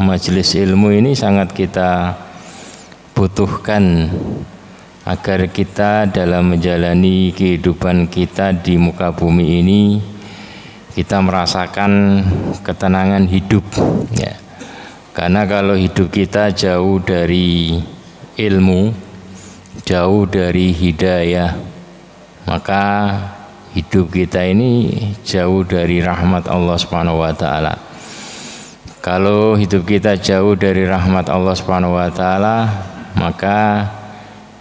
majelis ilmu ini sangat kita butuhkan agar kita dalam menjalani kehidupan kita di muka bumi ini kita merasakan ketenangan hidup ya. Karena kalau hidup kita jauh dari ilmu, jauh dari hidayah, maka hidup kita ini jauh dari rahmat Allah Subhanahu wa taala. Kalau hidup kita jauh dari rahmat Allah Subhanahu wa taala, maka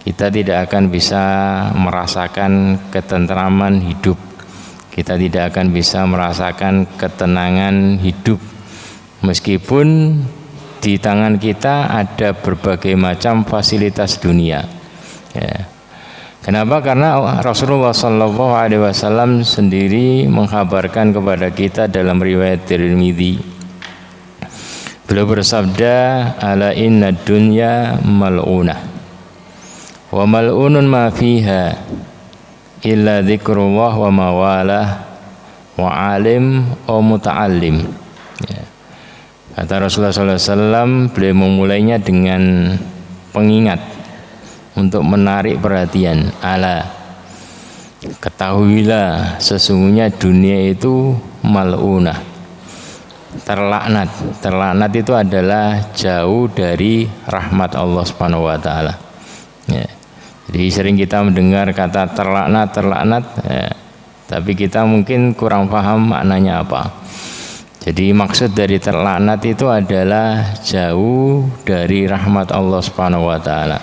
kita tidak akan bisa merasakan ketentraman hidup. Kita tidak akan bisa merasakan ketenangan hidup meskipun di tangan kita ada berbagai macam fasilitas dunia ya. Kenapa? Karena Rasulullah SAW sendiri mengkhabarkan kepada kita dalam riwayat Tirmidzi, beliau bersabda, ala inna dunya mal'unah wa mal'unun ma fiha illa dzikrullah wa mawalah wa alim wa muta'allim ya. Kata Rasulullah SAW, beliau memulainya dengan pengingat untuk menarik perhatian. Ala, ketahuilah sesungguhnya dunia itu mal'unah, terlaknat. Terlaknat itu adalah jauh dari rahmat Allah Subhanahu wa taala ya. Jadi sering kita mendengar kata terlaknat ya, tapi kita mungkin kurang paham maknanya apa. Jadi maksud dari terlaknat itu adalah jauh dari rahmat Allah Subhanahu wa taala.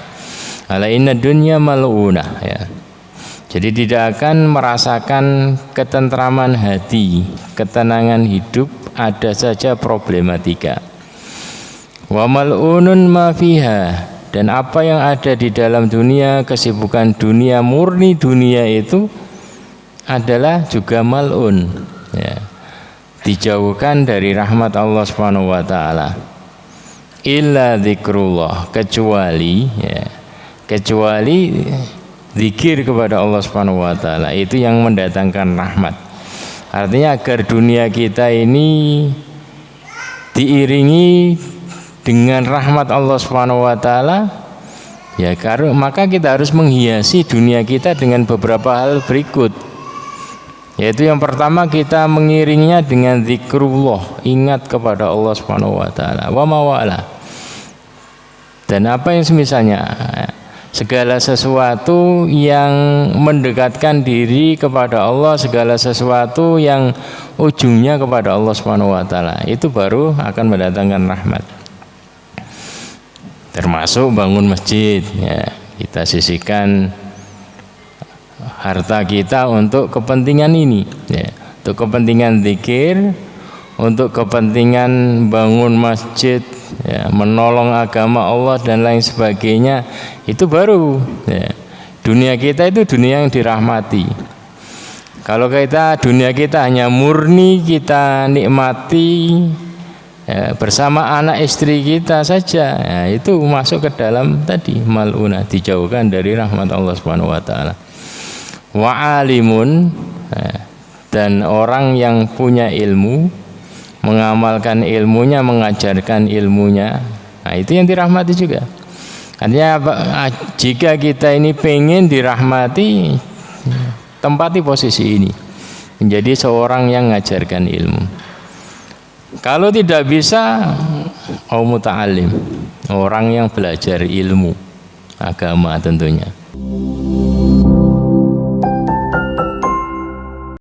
Ala inna dunya mal'unah ya. Jadi tidak akan merasakan ketentraman hati, ketenangan hidup, ada saja problematika. Wa mal'unun ma fiha, dan apa yang ada di dalam dunia, kesibukan dunia, murni dunia itu adalah juga mal'un ya. Dijauhkan dari rahmat Allah Subhanahu wa taala. Illa dzikrullah, kecuali zikir kepada Allah Subhanahu wa taala, itu yang mendatangkan rahmat. Artinya agar dunia kita ini diiringi dengan rahmat Allah Subhanahu wa taala ya, maka kita harus menghiasi dunia kita dengan beberapa hal berikut. Yaitu yang pertama, kita mengiringnya dengan zikrullah, ingat kepada Allah Subhanahu wa taala, wa mawala, dan apa yang semisalnya, segala sesuatu yang mendekatkan diri kepada Allah, segala sesuatu yang ujungnya kepada Allah Subhanahu wa taala, itu baru akan mendatangkan rahmat. Termasuk bangun masjid ya, kita sisihkan harta kita untuk kepentingan ini ya, untuk kepentingan zikir, untuk kepentingan bangun masjid ya, menolong agama Allah dan lain sebagainya, itu baru ya. Dunia kita itu dunia yang dirahmati. Kalau dunia kita hanya murni kita nikmati ya, bersama anak istri kita saja ya, itu masuk ke dalam tadi mal'unah, dijauhkan dari rahmat Allah Subhanahu wa taala. Wa alimun, dan orang yang punya ilmu, mengamalkan ilmunya, mengajarkan ilmunya, nah itu yang dirahmati juga. Artinya jika kita ini pengen dirahmati, tempati posisi ini, menjadi seorang yang mengajarkan ilmu. Kalau tidak bisa, muta'alim, orang yang belajar ilmu agama tentunya.